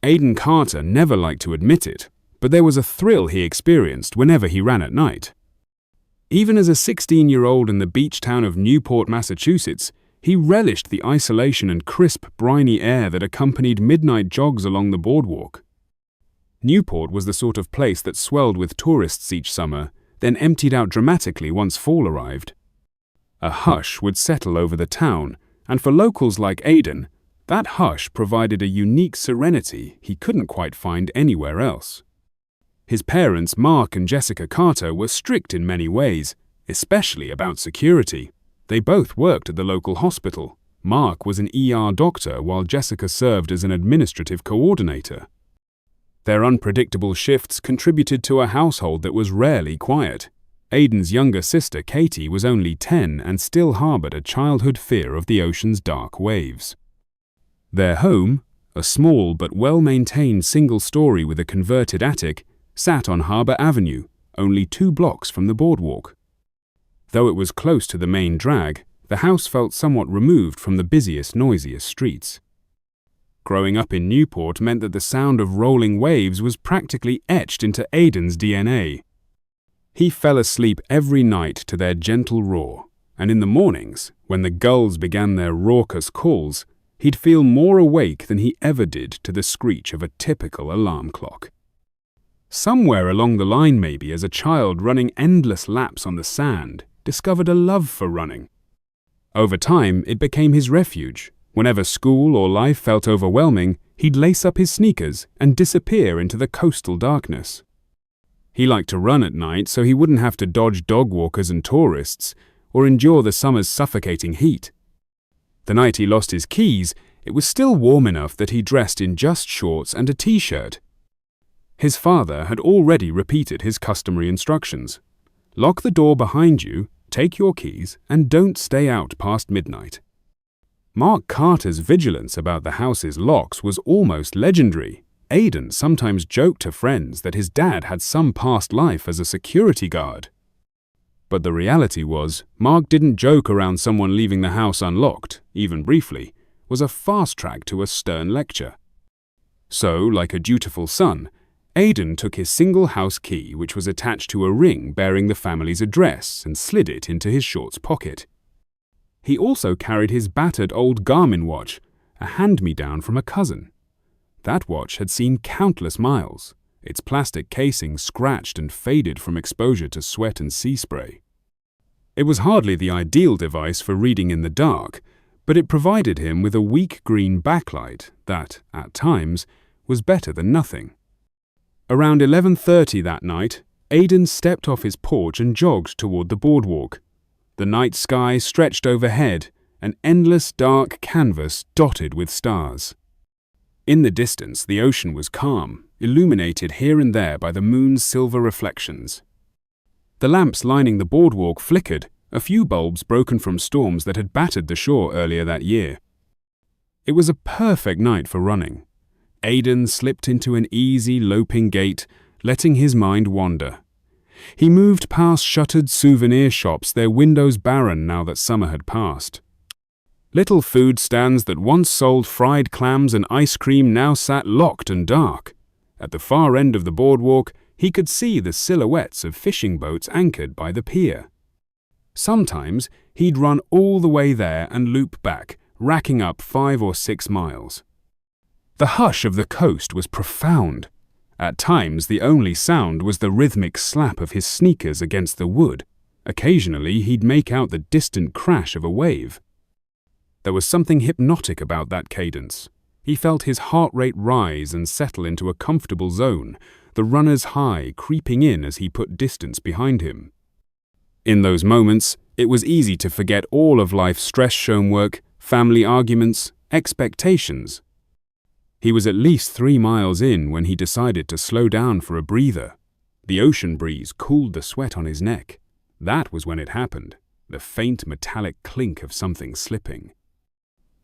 Aiden Carter never liked to admit it, but there was a thrill he experienced whenever he ran at night. Even as a 16-year-old in the beach town of Newport, Massachusetts, he relished the isolation and crisp, briny air that accompanied midnight jogs along the boardwalk. Newport was the sort of place that swelled with tourists each summer, then emptied out dramatically once fall arrived. A hush would settle over the town, and for locals like Aiden, that hush provided a unique serenity he couldn't quite find anywhere else. His parents, Mark and Jessica Carter, were strict in many ways, especially about security. They both worked at the local hospital. Mark was an ER doctor while Jessica served as an administrative coordinator. Their unpredictable shifts contributed to a household that was rarely quiet. Aiden's younger sister, Katie, was only 10 and still harbored a childhood fear of the ocean's dark waves. Their home, a small but well-maintained single story with a converted attic, sat on Harbor Avenue, only 2 blocks from the boardwalk. Though it was close to the main drag, the house felt somewhat removed from the busiest, noisiest streets. Growing up in Newport meant that the sound of rolling waves was practically etched into Aiden's DNA. He fell asleep every night to their gentle roar, and in the mornings, when the gulls began their raucous calls, he'd feel more awake than he ever did to the screech of a typical alarm clock. Somewhere along the line, maybe as a child running endless laps on the sand, discovered a love for running. Over time, it became his refuge. Whenever school or life felt overwhelming, he'd lace up his sneakers and disappear into the coastal darkness. He liked to run at night so he wouldn't have to dodge dog walkers and tourists, or endure the summer's suffocating heat. The night he lost his keys, it was still warm enough that he dressed in just shorts and a t-shirt. His father had already repeated his customary instructions. Lock the door behind you, take your keys, and don't stay out past midnight. Mark Carter's vigilance about the house's locks was almost legendary. Aiden sometimes joked to friends that his dad had some past life as a security guard. But the reality was, Mark didn't joke around someone leaving the house unlocked, even briefly, was a fast track to a stern lecture. So, like a dutiful son, Aiden took his single house key, which was attached to a ring bearing the family's address, and slid it into his shorts pocket. He also carried his battered old Garmin watch, a hand-me-down from a cousin. That watch had seen countless miles, its plastic casing scratched and faded from exposure to sweat and sea spray. It was hardly the ideal device for reading in the dark, but it provided him with a weak green backlight that, at times, was better than nothing. Around 11:30 that night, Aiden stepped off his porch and jogged toward the boardwalk. The night sky stretched overhead, an endless dark canvas dotted with stars. In the distance, the ocean was calm, illuminated here and there by the moon's silver reflections. The lamps lining the boardwalk flickered, a few bulbs broken from storms that had battered the shore earlier that year. It was a perfect night for running. Aiden slipped into an easy, loping gait, letting his mind wander. He moved past shuttered souvenir shops, their windows barren now that summer had passed. Little food stands that once sold fried clams and ice cream now sat locked and dark. At the far end of the boardwalk, he could see the silhouettes of fishing boats anchored by the pier. Sometimes he'd run all the way there and loop back, racking up 5 or 6 miles. The hush of the coast was profound. At times, the only sound was the rhythmic slap of his sneakers against the wood. Occasionally, he'd make out the distant crash of a wave. There was something hypnotic about that cadence. He felt his heart rate rise and settle into a comfortable zone, the runner's high creeping in as he put distance behind him. In those moments, it was easy to forget all of life's stress-shown work, family arguments, expectations. He was at least 3 miles in when he decided to slow down for a breather. The ocean breeze cooled the sweat on his neck. That was when it happened, the faint metallic clink of something slipping.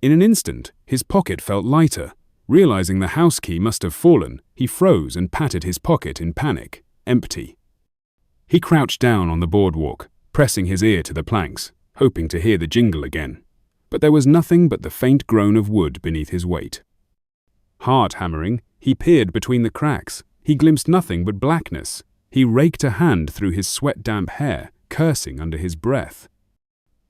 In an instant, his pocket felt lighter. Realizing the house key must have fallen, he froze and patted his pocket in panic, empty. He crouched down on the boardwalk, pressing his ear to the planks, hoping to hear the jingle again. But there was nothing but the faint groan of wood beneath his weight. Heart-hammering, He peered between the cracks. He glimpsed nothing but blackness. He raked a hand through his sweat-damp hair, cursing under his breath.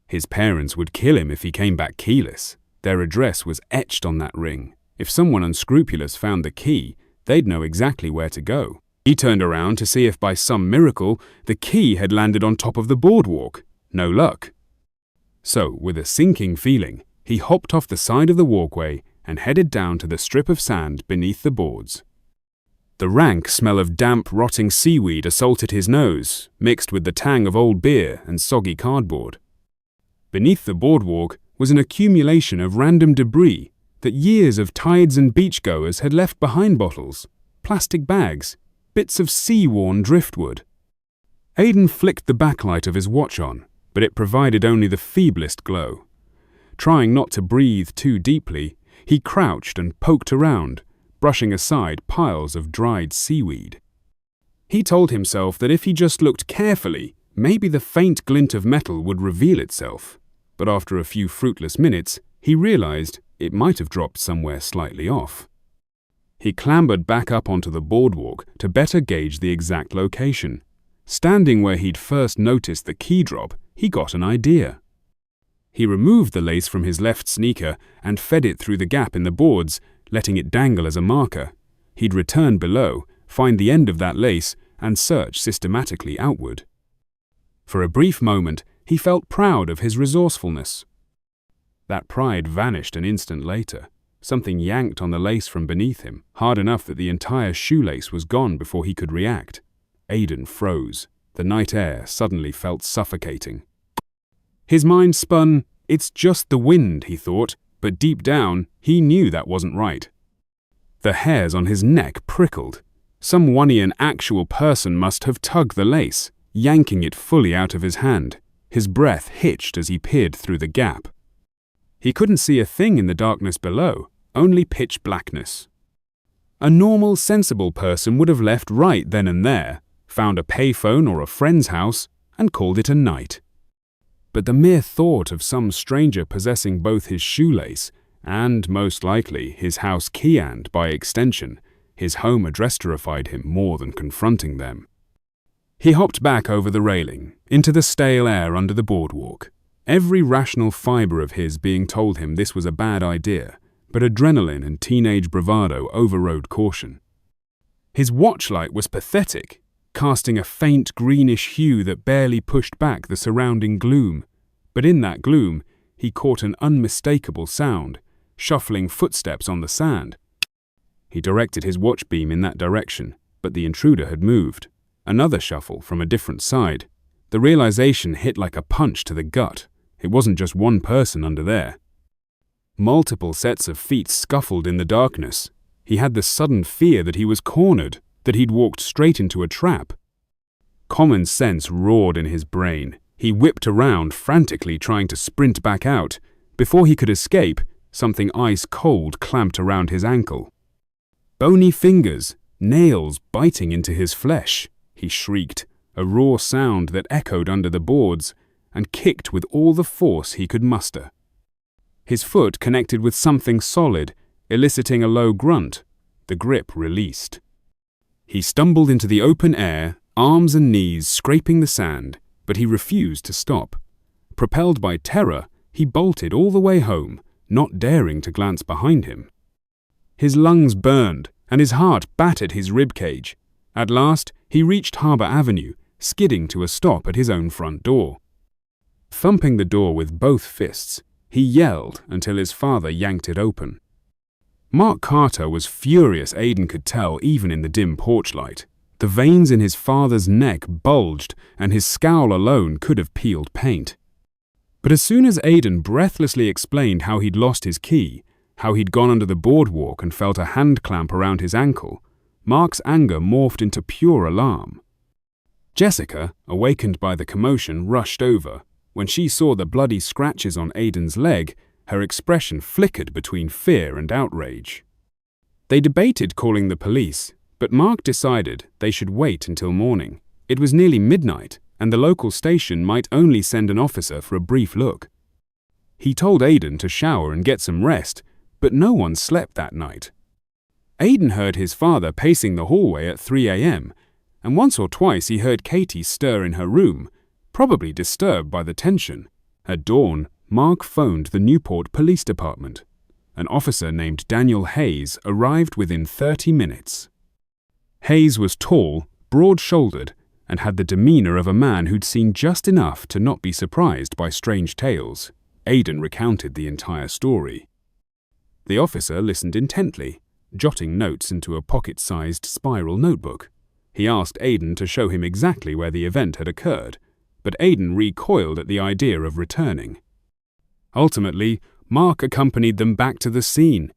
His parents would kill him if he came back keyless. Their address was etched on that ring. If someone unscrupulous found the key, they'd know exactly where to go. He turned around to see if by some miracle the key had landed on top of the boardwalk. No luck. So, with a sinking feeling, he hopped off the side of the walkway and headed down to the strip of sand beneath the boards. The rank smell of damp, rotting seaweed assaulted his nose, mixed with the tang of old beer and soggy cardboard. Beneath the boardwalk was an accumulation of random debris that years of tides and beachgoers had left behind: bottles, plastic bags, bits of sea-worn driftwood. Aiden flicked the backlight of his watch on, but it provided only the feeblest glow. Trying not to breathe too deeply, he crouched and poked around, brushing aside piles of dried seaweed. He told himself that if he just looked carefully, maybe the faint glint of metal would reveal itself. But after a few fruitless minutes, he realized it might have dropped somewhere slightly off. He clambered back up onto the boardwalk to better gauge the exact location. Standing where he'd first noticed the key drop, he got an idea. He removed the lace from his left sneaker and fed it through the gap in the boards, letting it dangle as a marker. He'd return below, find the end of that lace, and search systematically outward. For a brief moment, he felt proud of his resourcefulness. That pride vanished an instant later. Something yanked on the lace from beneath him, hard enough that the entire shoelace was gone before he could react. Aiden froze. The night air suddenly felt suffocating. His mind spun. It's just the wind, he thought, but deep down, he knew that wasn't right. The hairs on his neck prickled. Some One-Ian actual person must have tugged the lace, yanking it fully out of his hand. His breath hitched as he peered through the gap. He couldn't see a thing in the darkness below, only pitch blackness. A normal, sensible person would have left right then and there, found a payphone or a friend's house, and called it a night. But the mere thought of some stranger possessing both his shoelace and, most likely, his house key and, by extension, his home address terrified him more than confronting them. He hopped back over the railing, into the stale air under the boardwalk. Every rational fiber of his being told him this was a bad idea, but adrenaline and teenage bravado overrode caution. His watchlight was pathetic, casting a faint greenish hue that barely pushed back the surrounding gloom. But in that gloom, he caught an unmistakable sound, shuffling footsteps on the sand. He directed his watch beam in that direction, but the intruder had moved. Another shuffle from a different side. The realization hit like a punch to the gut. It wasn't just one person under there. Multiple sets of feet scuffled in the darkness. He had the sudden fear that he was cornered, that he'd walked straight into a trap. Common sense roared in his brain. He whipped around, frantically trying to sprint back out. Before he could escape, something ice-cold clamped around his ankle. Bony fingers, nails biting into his flesh. He shrieked, a raw sound that echoed under the boards, and kicked with all the force he could muster. His foot connected with something solid, eliciting a low grunt. The grip released. He stumbled into the open air, arms and knees scraping the sand, but he refused to stop. Propelled by terror, he bolted all the way home, not daring to glance behind him. His lungs burned, and his heart battered his ribcage. At last, he reached Harbour Avenue, skidding to a stop at his own front door. Thumping the door with both fists, he yelled until his father yanked it open. Mark Carter was furious, Aiden could tell even in the dim porch light. The veins in his father's neck bulged, and his scowl alone could have peeled paint. But as soon as Aiden breathlessly explained how he'd lost his key, how he'd gone under the boardwalk and felt a hand clamp around his ankle, Mark's anger morphed into pure alarm. Jessica, awakened by the commotion, rushed over. When she saw the bloody scratches on Aiden's leg, her expression flickered between fear and outrage. They debated calling the police, but Mark decided they should wait until morning. It was nearly midnight, and the local station might only send an officer for a brief look. He told Aiden to shower and get some rest, but no one slept that night. Aiden heard his father pacing the hallway at 3 a.m., and once or twice he heard Katie stir in her room, probably disturbed by the tension. At dawn, Mark phoned the Newport Police Department. An officer named Daniel Hayes arrived within 30 minutes. Hayes was tall, broad-shouldered, and had the demeanor of a man who'd seen just enough to not be surprised by strange tales. Aiden recounted the entire story. The officer listened intently, jotting notes into a pocket-sized spiral notebook. He asked Aiden to show him exactly where the event had occurred, but Aiden recoiled at the idea of returning. Ultimately, Mark accompanied them back to the scene.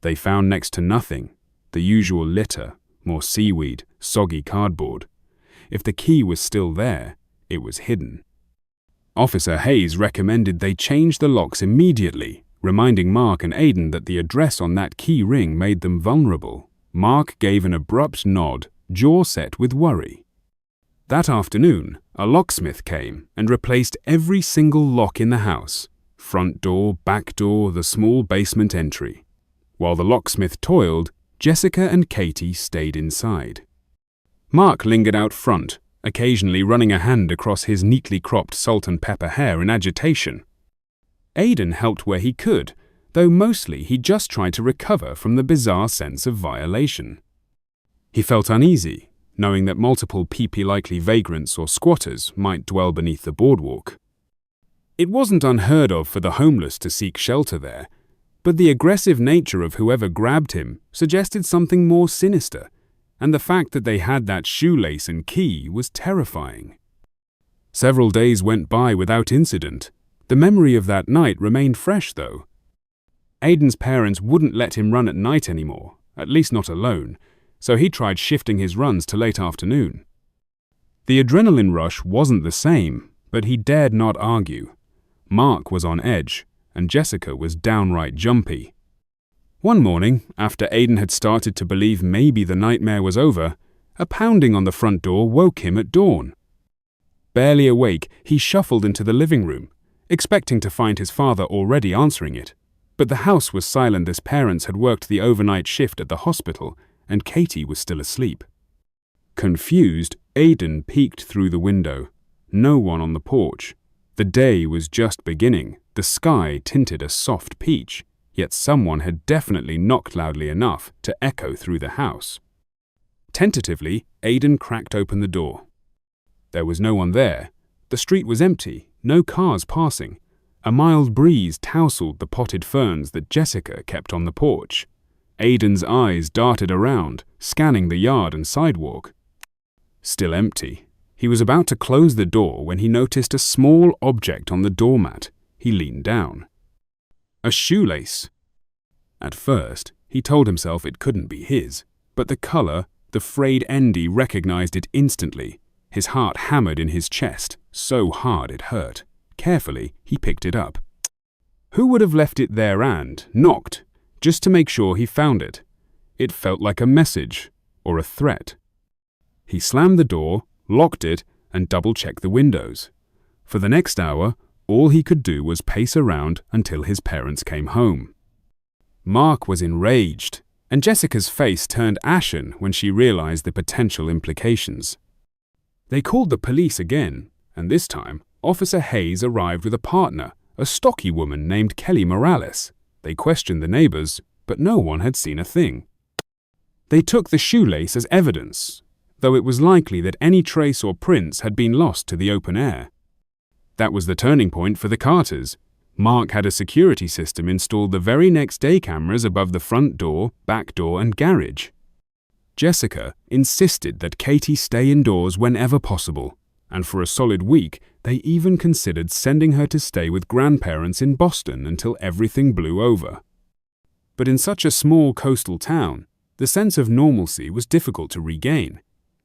They found next to nothing, the usual litter, more seaweed, soggy cardboard. If the key was still there, it was hidden. Officer Hayes recommended they change the locks immediately, reminding Mark and Aiden that the address on that key ring made them vulnerable. Mark gave an abrupt nod, jaw set with worry. That afternoon, a locksmith came and replaced every single lock in the house. Front door, back door, the small basement entry. While the locksmith toiled, Jessica and Katie stayed inside. Mark lingered out front, occasionally running a hand across his neatly cropped salt and pepper hair in agitation. Aiden helped where he could, though mostly he just tried to recover from the bizarre sense of violation. He felt uneasy, knowing that multiple pee-pee-likely vagrants or squatters might dwell beneath the boardwalk. It wasn't unheard of for the homeless to seek shelter there, but the aggressive nature of whoever grabbed him suggested something more sinister, and the fact that they had that shoelace and key was terrifying. Several days went by without incident. The memory of that night remained fresh, though. Aiden's parents wouldn't let him run at night anymore, at least not alone, so he tried shifting his runs to late afternoon. The adrenaline rush wasn't the same, but he dared not argue. Mark was on edge, and Jessica was downright jumpy. One morning, after Aiden had started to believe maybe the nightmare was over, a pounding on the front door woke him at dawn. Barely awake, he shuffled into the living room, expecting to find his father already answering it. But the house was silent as parents had worked the overnight shift at the hospital, and Katie was still asleep. Confused, Aiden peeked through the window. No one on the porch. The day was just beginning, the sky tinted a soft peach, yet someone had definitely knocked loudly enough to echo through the house. Tentatively, Aiden cracked open the door. There was no one there. The street was empty, no cars passing. A mild breeze tousled the potted ferns that Jessica kept on the porch. Aiden's eyes darted around, scanning the yard and sidewalk. Still empty. He was about to close the door when he noticed a small object on the doormat. He leaned down. A shoelace. At first, he told himself it couldn't be his, but the color, the frayed end, he recognized it instantly. His heart hammered in his chest, so hard it hurt. Carefully, he picked it up. Who would have left it there and knocked, just to make sure he found it? It felt like a message, or a threat. He slammed the door, locked it, and double-checked the windows. For the next hour, all he could do was pace around until his parents came home. Mark was enraged, and Jessica's face turned ashen when she realized the potential implications. They called the police again, and this time, Officer Hayes arrived with a partner, a stocky woman named Kelly Morales. They questioned the neighbors, but no one had seen a thing. They took the shoelace as evidence, though it was likely that any trace or prints had been lost to the open air. That was the turning point for the Carters. Mark had a security system installed the very next day, cameras above the front door, back door, and garage. Jessica insisted that Katie stay indoors whenever possible, and for a solid week, they even considered sending her to stay with grandparents in Boston until everything blew over. But in such a small coastal town, the sense of normalcy was difficult to regain.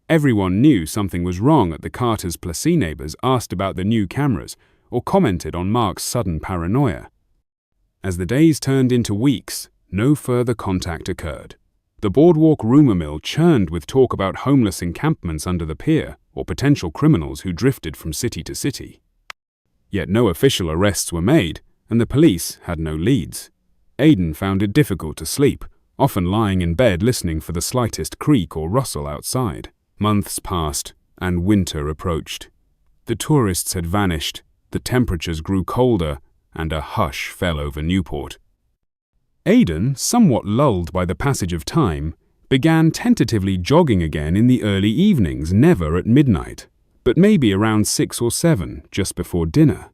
Everyone knew something was wrong at the Carters' Plessy neighbors asked about the new cameras or commented on Mark's sudden paranoia. As the days turned into weeks, no further contact occurred. The Boardwalk rumor mill churned with talk about homeless encampments under the pier or potential criminals who drifted from city to city. Yet no official arrests were made, and the police had no leads. Aiden found it difficult to sleep, often lying in bed listening for the slightest creak or rustle outside. Months passed, and winter approached. The tourists had vanished, the temperatures grew colder, and a hush fell over Newport. Aiden, somewhat lulled by the passage of time, began tentatively jogging again in the early evenings, never at midnight, but maybe around 6 or 7, just before dinner.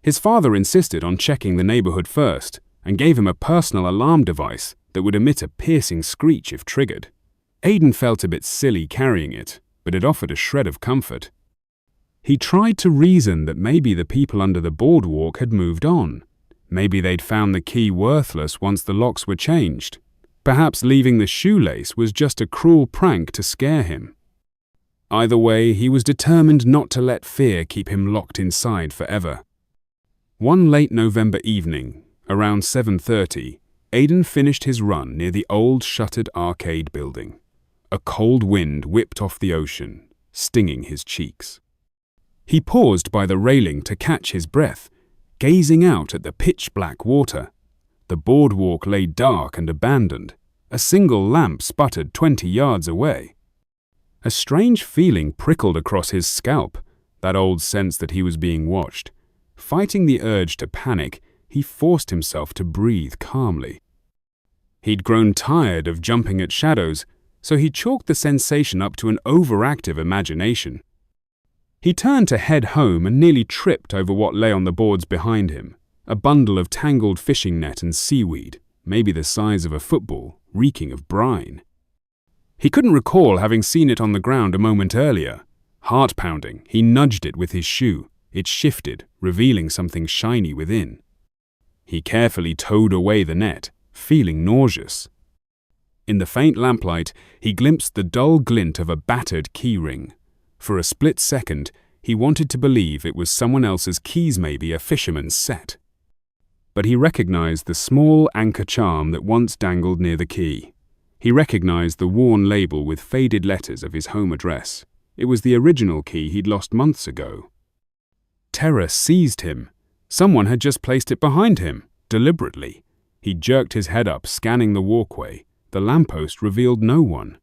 His father insisted on checking the neighborhood first and gave him a personal alarm device that would emit a piercing screech if triggered. Aiden felt a bit silly carrying it, but it offered a shred of comfort. He tried to reason that maybe the people under the boardwalk had moved on. Maybe they'd found the key worthless once the locks were changed. Perhaps leaving the shoelace was just a cruel prank to scare him. Either way, he was determined not to let fear keep him locked inside forever. One late November evening, around 7:30, Aiden finished his run near the old shuttered arcade building. A cold wind whipped off the ocean, stinging his cheeks. He paused by the railing to catch his breath, gazing out at the pitch-black water. The boardwalk lay dark and abandoned. A single lamp sputtered 20 yards away. A strange feeling prickled across his scalp, that old sense that he was being watched. Fighting the urge to panic, he forced himself to breathe calmly. He'd grown tired of jumping at shadows, so he chalked the sensation up to an overactive imagination. He turned to head home and nearly tripped over what lay on the boards behind him, a bundle of tangled fishing net and seaweed, maybe the size of a football, reeking of brine. He couldn't recall having seen it on the ground a moment earlier. Heart-pounding, he nudged it with his shoe. It shifted, revealing something shiny within. He carefully towed away the net, feeling nauseous. In the faint lamplight, he glimpsed the dull glint of a battered key ring. For a split second, he wanted to believe it was someone else's keys, maybe a fisherman's set. But he recognized the small anchor charm that once dangled near the key. He recognized the worn label with faded letters of his home address. It was the original key he'd lost months ago. Terror seized him. Someone had just placed it behind him, deliberately. He jerked his head up, scanning the walkway. The lamppost revealed no one.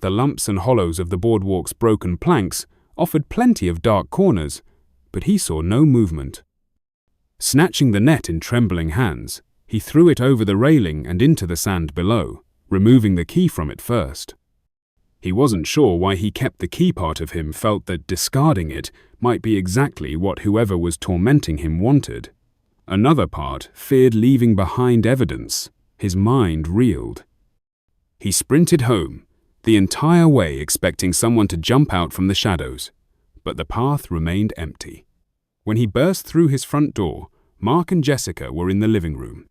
The lumps and hollows of the boardwalk's broken planks offered plenty of dark corners, but he saw no movement. Snatching the net in trembling hands, he threw it over the railing and into the sand below, removing the key from it first. He wasn't sure why he kept the key. Part of him felt that discarding it might be exactly what whoever was tormenting him wanted. Another part feared leaving behind evidence. His mind reeled. He sprinted home, the entire way expecting someone to jump out from the shadows, but the path remained empty. When he burst through his front door, Mark and Jessica were in the living room.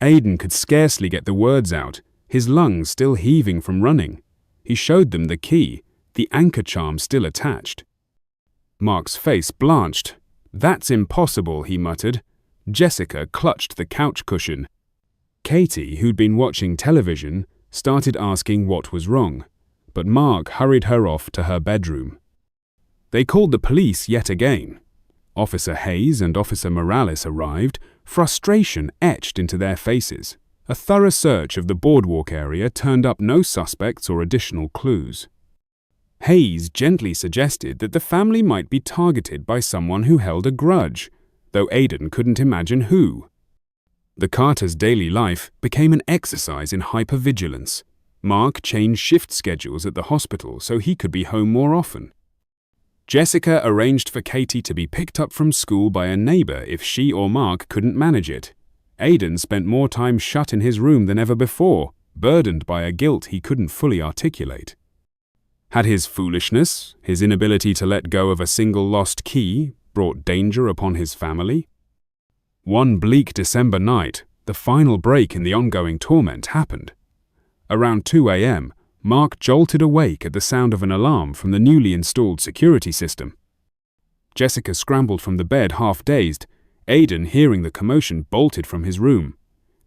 Aiden could scarcely get the words out, his lungs still heaving from running. He showed them the key, the anchor charm still attached. Mark's face blanched. "That's impossible," he muttered. Jessica clutched the couch cushion. Katie, who'd been watching television, started asking what was wrong, but Mark hurried her off to her bedroom. They called the police yet again. Officer Hayes and Officer Morales arrived, frustration etched into their faces. A thorough search of the boardwalk area turned up no suspects or additional clues. Hayes gently suggested that the family might be targeted by someone who held a grudge, though Aiden couldn't imagine who. The Carters' daily life became an exercise in hypervigilance. Mark changed shift schedules at the hospital so he could be home more often. Jessica arranged for Katie to be picked up from school by a neighbor if she or Mark couldn't manage it. Aiden spent more time shut in his room than ever before, burdened by a guilt he couldn't fully articulate. Had his foolishness, his inability to let go of a single lost key, brought danger upon his family? One bleak December night, the final break in the ongoing torment happened. Around 2 a.m., Mark jolted awake at the sound of an alarm from the newly installed security system. Jessica scrambled from the bed half-dazed. Aiden, hearing the commotion, bolted from his room.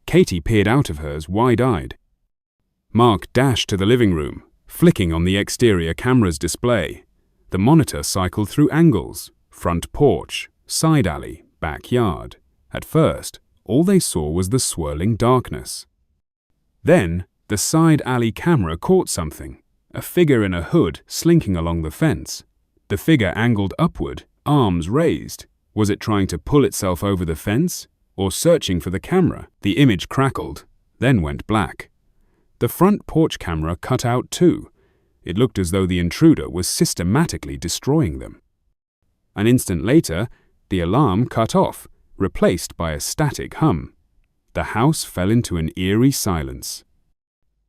Katie peered out of hers, wide-eyed. Mark dashed to the living room, flicking on the exterior camera's display. The monitor cycled through angles: front porch, side alley, backyard. At first, all they saw was the swirling darkness. Then, the side alley camera caught something, a figure in a hood slinking along the fence. The figure angled upward, arms raised. Was it trying to pull itself over the fence, or searching for the camera? The image crackled, then went black. The front porch camera cut out too. It looked as though the intruder was systematically destroying them. An instant later, the alarm cut off, replaced by a static hum. The house fell into an eerie silence.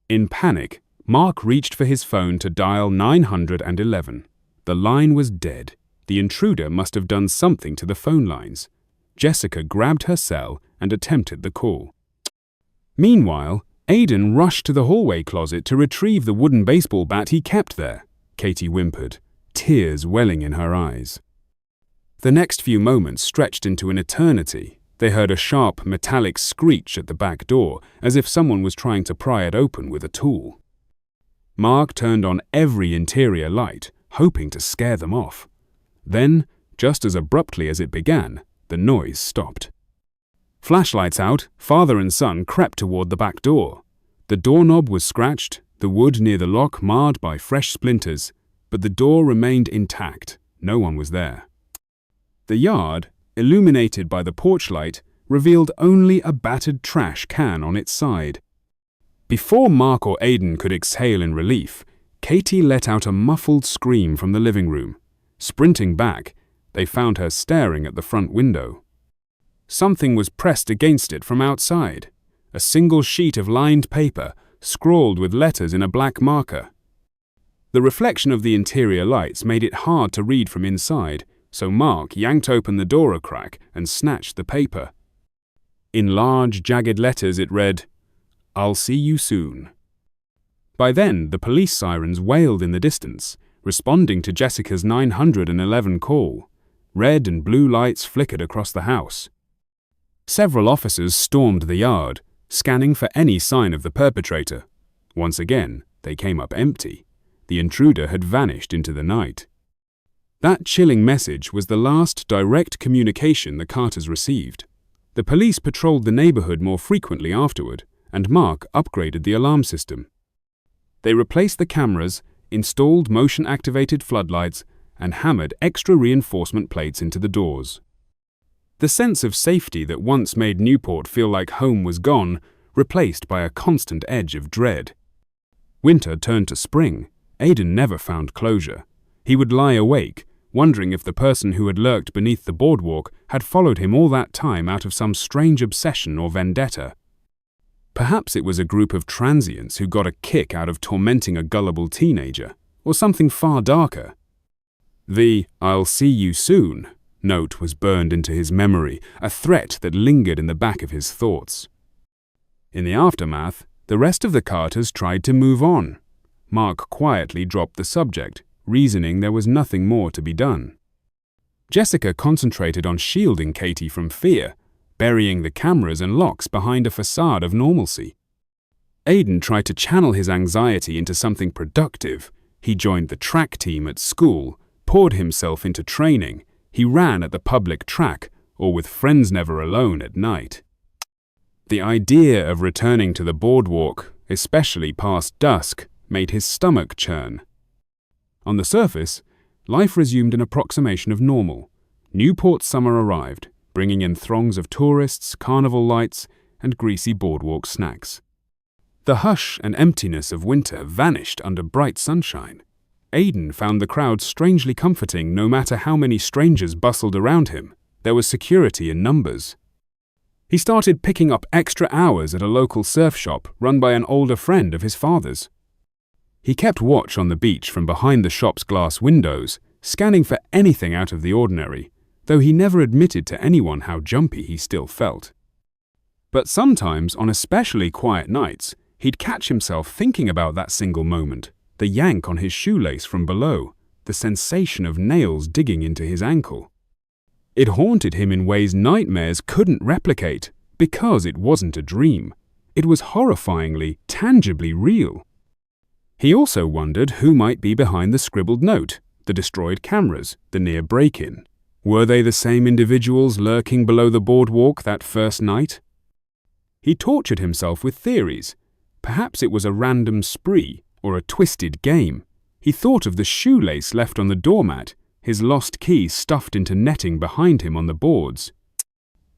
In panic, Mark reached for his phone to dial 911. The line was dead. The intruder must have done something to the phone lines. Jessica grabbed her cell and attempted the call. Meanwhile, Aiden rushed to the hallway closet to retrieve the wooden baseball bat he kept there. Katie whimpered, tears welling in her eyes. The next few moments stretched into an eternity. They heard a sharp, metallic screech at the back door, as if someone was trying to pry it open with a tool. Mark turned on every interior light, hoping to scare them off. Then, just as abruptly as it began, the noise stopped. Flashlights out, father and son crept toward the back door. The doorknob was scratched, the wood near the lock marred by fresh splinters, but the door remained intact. No one was there. The yard, illuminated by the porch light, revealed only a battered trash can on its side. Before Mark or Aiden could exhale in relief, Katie let out a muffled scream from the living room. Sprinting back, they found her staring at the front window. Something was pressed against it from outside, a single sheet of lined paper, scrawled with letters in a black marker. The reflection of the interior lights made it hard to read from inside, so Mark yanked open the door a crack and snatched the paper. In large, jagged letters it read, "I'll see you soon." By then, the police sirens wailed in the distance, responding to Jessica's 911 call. Red and blue lights flickered across the house. Several officers stormed the yard, scanning for any sign of the perpetrator. Once again, they came up empty. The intruder had vanished into the night. That chilling message was the last direct communication the Carters received. The police patrolled the neighborhood more frequently afterward, and Mark upgraded the alarm system. They replaced the cameras, installed motion-activated floodlights, and hammered extra reinforcement plates into the doors. The sense of safety that once made Newport feel like home was gone, replaced by a constant edge of dread. Winter turned to spring. Aiden never found closure. He would lie awake, wondering if the person who had lurked beneath the boardwalk had followed him all that time out of some strange obsession or vendetta. Perhaps it was a group of transients who got a kick out of tormenting a gullible teenager, or something far darker. The "I'll see you soon" note was burned into his memory, a threat that lingered in the back of his thoughts. In the aftermath, the rest of the Carters tried to move on. Mark quietly dropped the subject, reasoning there was nothing more to be done. Jessica concentrated on shielding Katie from fear, burying the cameras and locks behind a facade of normalcy. Aiden tried to channel his anxiety into something productive. He joined the track team at school, poured himself into training. He ran at the public track, or with friends never alone at night. The idea of returning to the boardwalk, especially past dusk, made his stomach churn. On the surface, life resumed an approximation of normal. Newport summer arrived, bringing in throngs of tourists, carnival lights, and greasy boardwalk snacks. The hush and emptiness of winter vanished under bright sunshine. Aiden found the crowd strangely comforting. No matter how many strangers bustled around him, there was security in numbers. He started picking up extra hours at a local surf shop run by an older friend of his father's. He kept watch on the beach from behind the shop's glass windows, scanning for anything out of the ordinary, though he never admitted to anyone how jumpy he still felt. But sometimes, on especially quiet nights, he'd catch himself thinking about that single moment, the yank on his shoelace from below, the sensation of nails digging into his ankle. It haunted him in ways nightmares couldn't replicate, because it wasn't a dream. It was horrifyingly, tangibly real. He also wondered who might be behind the scribbled note, the destroyed cameras, the near break-in. Were they the same individuals lurking below the boardwalk that first night? He tortured himself with theories. Perhaps it was a random spree or a twisted game. He thought of the shoelace left on the doormat, his lost key stuffed into netting behind him on the boards.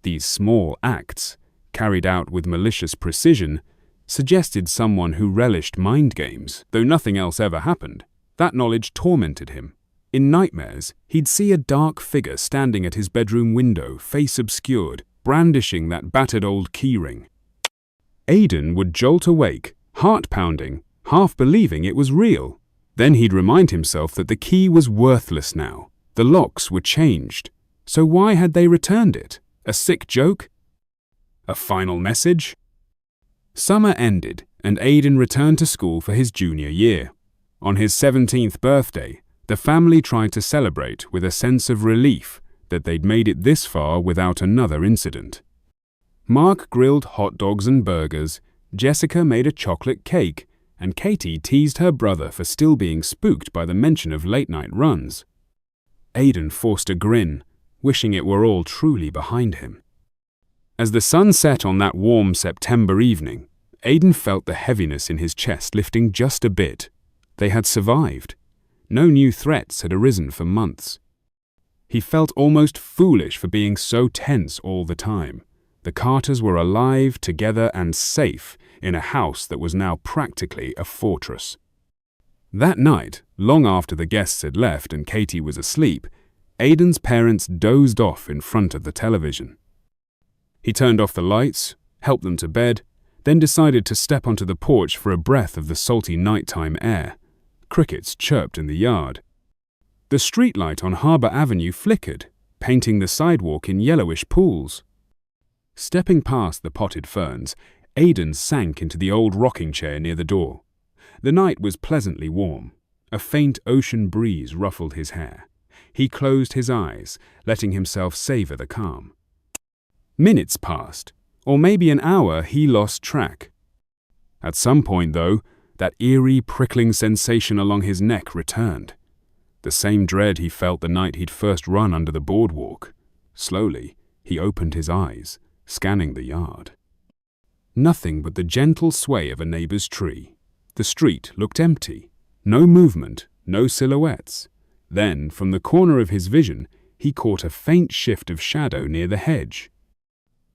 These small acts, carried out with malicious precision, suggested someone who relished mind games. Though nothing else ever happened, that knowledge tormented him. In nightmares, he'd see a dark figure standing at his bedroom window, face obscured, brandishing that battered old keyring. Aiden would jolt awake, heart pounding, half believing it was real. Then he'd remind himself that the key was worthless now. The locks were changed. So why had they returned it? A sick joke? A final message? Summer ended, and Aiden returned to school for his junior year. On his 17th birthday, the family tried to celebrate with a sense of relief that they'd made it this far without another incident. Mark grilled hot dogs and burgers, Jessica made a chocolate cake, and Katie teased her brother for still being spooked by the mention of late-night runs. Aiden forced a grin, wishing it were all truly behind him. As the sun set on that warm September evening, Aiden felt the heaviness in his chest lifting just a bit. They had survived. No new threats had arisen for months. He felt almost foolish for being so tense all the time. The Carters were alive, together, and safe in a house that was now practically a fortress. That night, long after the guests had left and Katie was asleep, Aiden's parents dozed off in front of the television. He turned off the lights, helped them to bed, then decided to step onto the porch for a breath of the salty nighttime air. Crickets chirped in the yard. The streetlight on Harbor Avenue flickered, painting the sidewalk in yellowish pools. Stepping past the potted ferns, Aiden sank into the old rocking chair near the door. The night was pleasantly warm. A faint ocean breeze ruffled his hair. He closed his eyes, letting himself savor the calm. Minutes passed, or maybe an hour. He lost track. At some point, though, that eerie, prickling sensation along his neck returned. The same dread he felt the night he'd first run under the boardwalk. Slowly, he opened his eyes, scanning the yard. Nothing but the gentle sway of a neighbor's tree. The street looked empty. No movement, no silhouettes. Then, from the corner of his vision, he caught a faint shift of shadow near the hedge.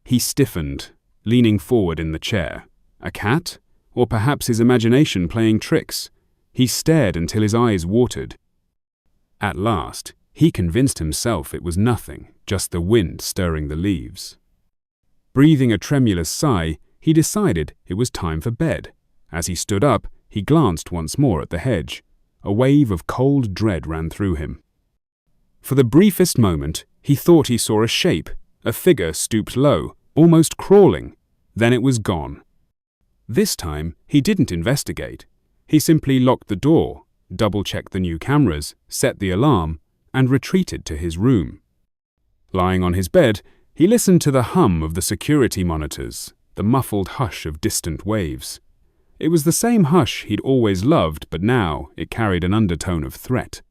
He stiffened, leaning forward in the chair. A cat? Or perhaps his imagination playing tricks? He stared until his eyes watered. At last, he convinced himself it was nothing, just the wind stirring the leaves. Breathing a tremulous sigh, he decided it was time for bed. As he stood up, he glanced once more at the hedge. A wave of cold dread ran through him. For the briefest moment, he thought he saw a shape, a figure stooped low, almost crawling. Then it was gone. This time, he didn't investigate. He simply locked the door, double-checked the new cameras, set the alarm, and retreated to his room. Lying on his bed, he listened to the hum of the security monitors, the muffled hush of distant waves. It was the same hush he'd always loved, but now it carried an undertone of threat.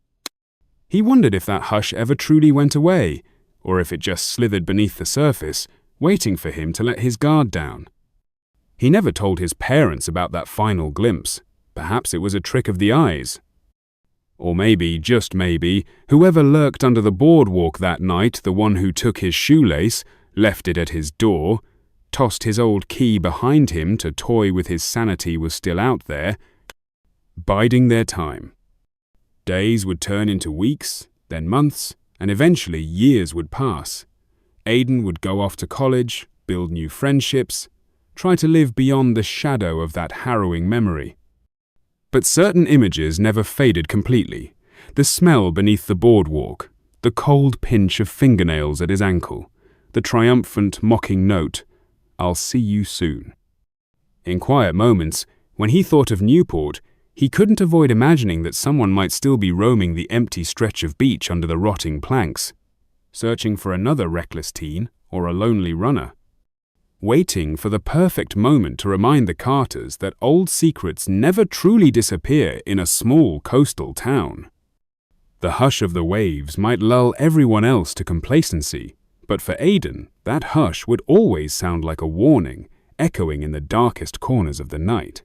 He wondered if that hush ever truly went away, or if it just slithered beneath the surface, waiting for him to let his guard down. He never told his parents about that final glimpse. Perhaps it was a trick of the eyes. Or maybe, just maybe, whoever lurked under the boardwalk that night, the one who took his shoelace, left it at his door, tossed his old key behind him to toy with his sanity, was still out there, biding their time. Days would turn into weeks, then months, and eventually years would pass. Aiden would go off to college, build new friendships, try to live beyond the shadow of that harrowing memory. But certain images never faded completely. The smell beneath the boardwalk, the cold pinch of fingernails at his ankle, the triumphant, mocking note, "I'll see you soon." In quiet moments, when he thought of Newport, he couldn't avoid imagining that someone might still be roaming the empty stretch of beach under the rotting planks, searching for another reckless teen or a lonely runner, waiting for the perfect moment to remind the Carters that old secrets never truly disappear in a small coastal town. The hush of the waves might lull everyone else to complacency, but for Aiden, that hush would always sound like a warning, echoing in the darkest corners of the night.